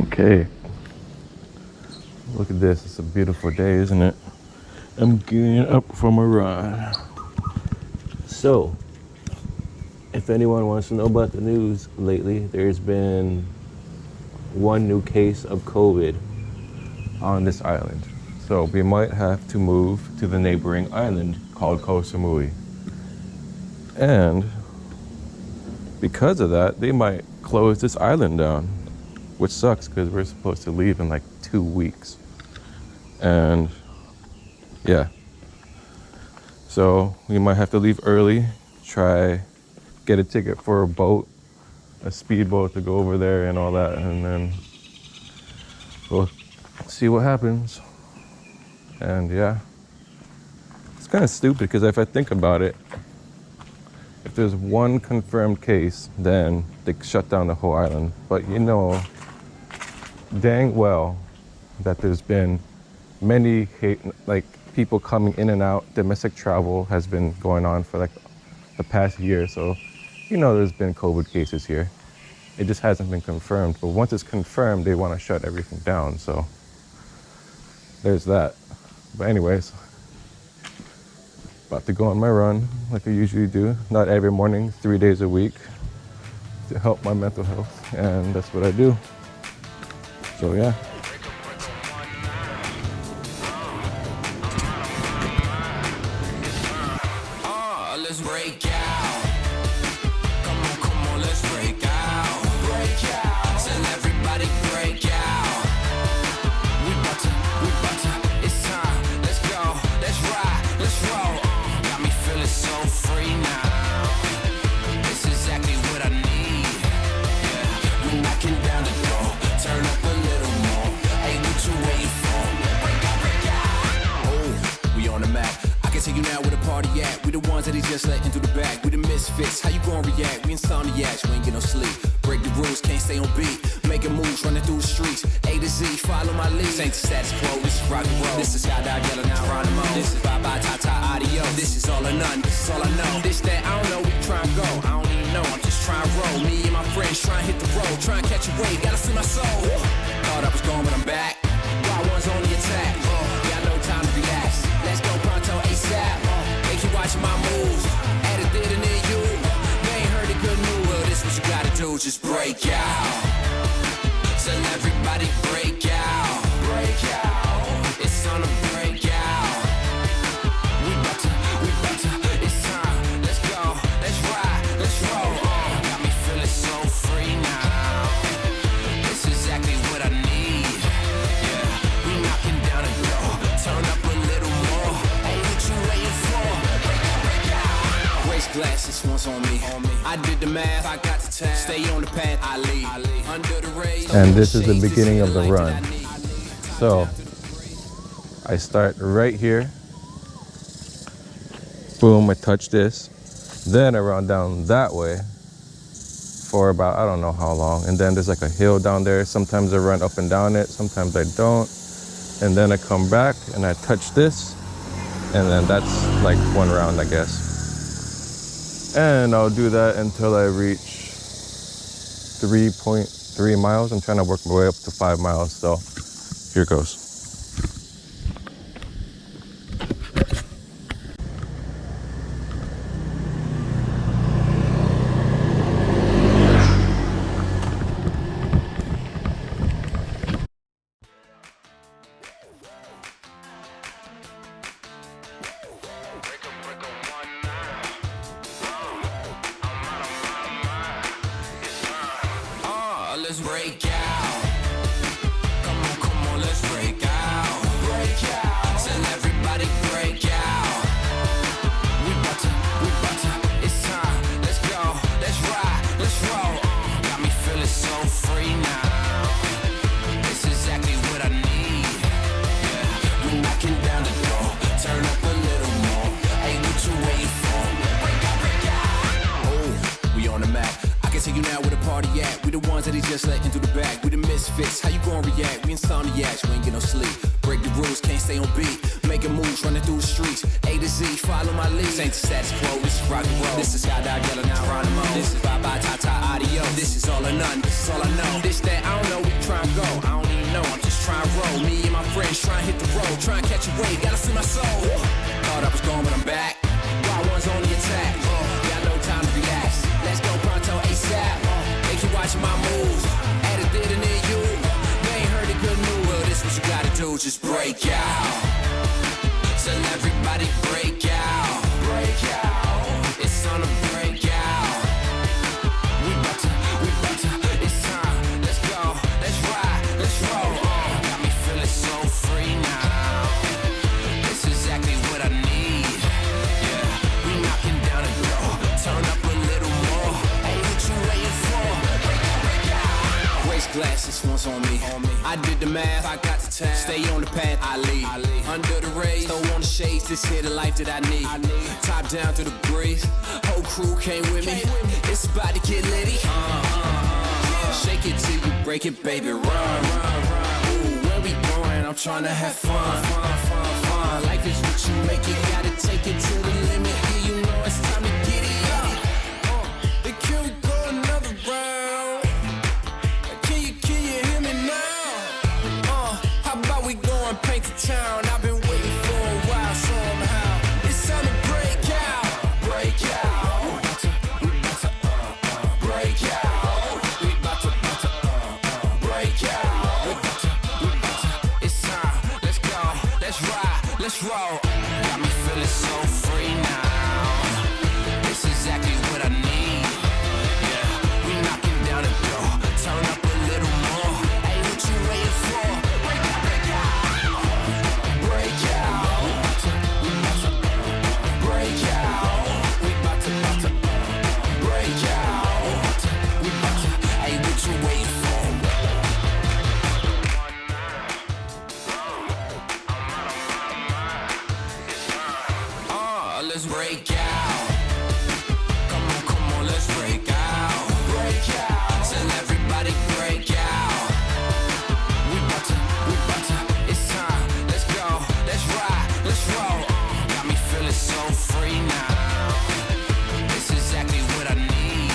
Okay, look at this. It's a beautiful day, isn't it? I'm gearing up for my ride. So, if anyone wants to know about the news lately, there's been one new case of COVID on this island. So we might have to move to the neighboring island called Koh Samui. And because of that, they might close this island down, which sucks because we're supposed to leave in like 2 weeks. And yeah, so we might have to leave early, try get a ticket for a boat, a speedboat to go over there and all that, and then we'll see what happens. And yeah, it's kind of stupid because if I think about it, if there's one confirmed case, then they shut down the whole island. But you know dang well that there's been many people coming in and out. Domestic travel has been going on for like the past year, so you know there's been COVID cases here. It just hasn't been confirmed, but once it's confirmed, they want to shut everything down, so there's that. But anyways, about to go on my run like I usually do, not every morning, 3 days a week, to help my mental health, and that's what I do. So yeah. Let's break out. Come on, let's break out. Break out. Tell everybody break out. We bout to, it's time. Let's go, let's ride, let's roll. Got me feeling so free now. It's exactly what I need. Yeah, we knocking down the door. Turn up a little more. Hey, what you waiting for? Break out, break out. Oh, we on the map. I can tell you now where the party at. We the ones that he just let into the bag. We the misfits. How you gonna react? We insomniacs. We ain't get no sleep. Break the rules, can't stay on beat. Making moves, running through the streets. A to Z, follow my lead. This ain't the status quo. This is rock and roll. This is skydive yellow now Geronimo. This is bye bye ta ta audio. This is all or none. This is all I know. This that I don't know. We try and go. I don't even know. I'm just trying to roll. Me and my friends trying to hit the road. Trying to catch a wave. Gotta free my soul. Thought I was gone, but I'm back. Wild ones on the attack. Got no time to relax. Let's go pronto ASAP. Make you watch my moves. Add a bit in you. They ain't heard the good news. Well, this what you gotta do. Just break out. Tell everybody break out. Break out. It's on a break out. We bout to, it's time. Let's go, let's ride, let's roll. Got me feeling so free now. It's exactly what I need. Yeah, we knocking down the door. Turn up a little more. Hey, what you waiting for? Break out. Race glasses once on me. I did the math, I got the time. Stay on the path, I lead. Under the rays. And this is the beginning of the run. So I start right here. Boom, I touch this. Then I run down that way for about, I don't know how long. And then there's like a hill down there. Sometimes I run up and down it, sometimes I don't. And then I come back and I touch this. And then that's like one round, I guess. And I'll do that until I reach 3.3 miles. I'm trying to work my way up to 5 miles. So here goes. Let's break out. Come on, let's break out. Break out. Tell everybody break out. We bout to, it's time. Let's go, let's ride, let's roll. Got me feeling so free now. It's exactly what I need. Yeah, we knocking down the door. Turn up a little more. Hey, what you waiting for? Break out, break out. Oh, we on the map. I can tell you now where the party at. We the ones that he just let into the bag. We the misfits. How you gonna react? We insomniacs. We ain't get no sleep. Break the rules, can't stay on beat. Making moves, running through the streets. A to Z, follow my lead. This ain't the status quo. This is rock and roll. This is skydive yellow now Geronimo. This is bye bye ta ta audio. This is all or none. This is all I know. This that I don't know. We try and go. friends, try and hit the road, try and catch a wave, gotta free my soul. Thought I was gone, but I'm back. Wild ones on the attack. Got no time to relax. Let's go pronto ASAP. They keep watching my moves. Added it and then you. They ain't heard the good news. Well, this what you gotta do, just break out. Tell everybody break out. Break out. It's on a break out. We bout to, it's time. Let's go, let's ride, let's roll. Got me feeling so free now. It's exactly what I need. Yeah, we knocking down the door. Turn up a little more. Hey, what you waiting for? Break out. Waist glasses once on me. I did the math, I got the time. Stay on the path, I lead. Under the rays, throw on the shades. This here the life that I need. Top down to the breeze. Whole crew came with me. It's about to get litty. Shake it till you break it, baby. Run. Ooh, where we going? I'm trying to have fun. Life is what you make it. Gotta take it to the limit. Yeah, you know it's time to get it. Can we go another round? Can you hear me now? How about we go and paint the town? I've been waiting for a while, somehow. It's time to break out. Break out. We bout to break out. We bout to break out. We bout to, it's time. Let's go, let's ride, let's roll. Got me feeling so free now. It's exactly what I need. Yeah, we knocking down the door. Turn up a little more. Hey, what you waiting for? Break out, break out. Break out. We bout to break out. We bout to break out. We bout to, hey, what you waiting for? Let's break out. Come on, let's break out. Break out. Tell everybody break out. We bout to, it's time. Let's go, let's ride, let's roll. Got me feeling so free now. It's exactly what I need.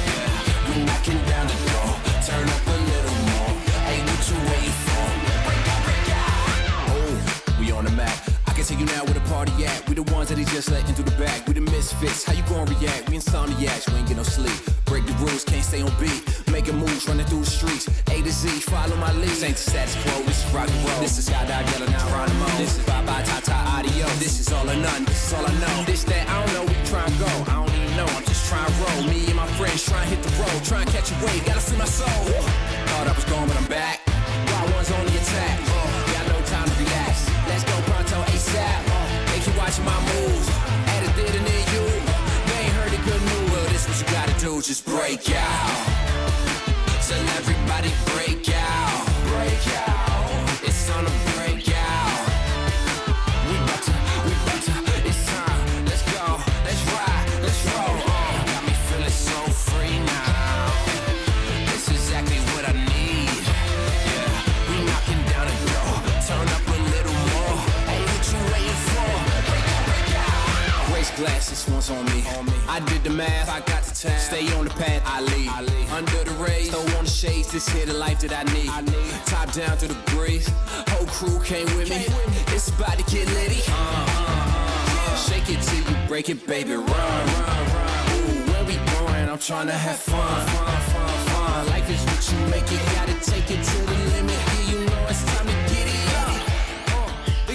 Yeah, we knocking down the door. Turn up a little more. Hey, what you waiting for? Break out. Oh, we on the map. I can tell you now where the party at. We the ones that he just let into the back. We the misfits. How you gonna react? We insomniacs. We ain't get no sleep. Break the rules, can't stay on beat. Making moves, running through the streets. A to Z, follow my lead. This ain't the status quo. This is rock and roll. This is skydive, yellow, now Geronimo. This is bye bye, ta ta, adios. This is all or none. This is all I know. This that I don't know. We try and go. I don't even know. I'm just trying to roll. Me and my friends trying to hit the road. Trying to catch a wave. Gotta free my soul. Thought I was gone, but I'm back. Wild ones on the attack. Got no time to relax. Let's go pronto ASAP. They keep watching my moves. Added it and then you. They ain't heard the good news. Well, this what you gotta do, just break out. Tell everybody break out. Break out. It's on a break out. We bout to, it's time. Let's go, let's ride, let's roll. Got me feeling so free now. It's exactly what I need. Yeah, we knocking down the door. Turn up a little more. Hey, what you waiting for? Break out. Waist glasses once on me. I did the math, I got the time. Stay on the path, I lead. Under the rays, throw on the shades. This here the life that I need. Top down to the breeze. Whole crew came with me. It's about to get litty. Shake it till you break it, baby. Run. Ooh, where we going? I'm trying to have fun. Life is what you make it. Gotta take it to the limit. Yeah, you know it's time to get it.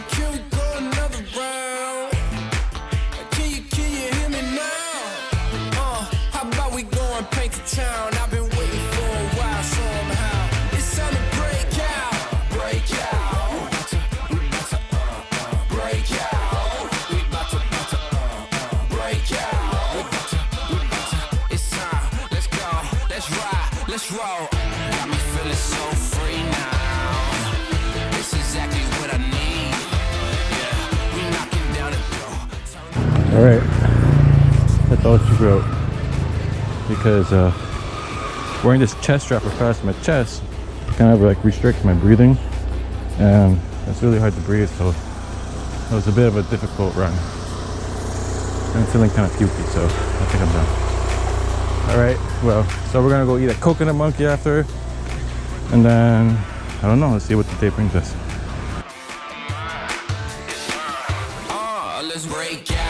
Can we go another round? Can you hear me now? How about we go and paint the town? I've been waiting for a while, somehow. It's time to break out. Break out. We bout to break out. We bout to break out. We bout to, it's time. Let's go, let's ride, let's roll. Got me feeling so free now. It's exactly what I need. Yeah, we knocking down the door. All right, that's all she wrote. Because wearing this chest strap across my chest kind of like restricts my breathing, and it's really hard to breathe. So it was a bit of a difficult run. I'm feeling kind of pukey, so I think I'm done. All right, well, so we're gonna go eat a coconut monkey after, and then I don't know. Let's see what the day brings us. let's break out.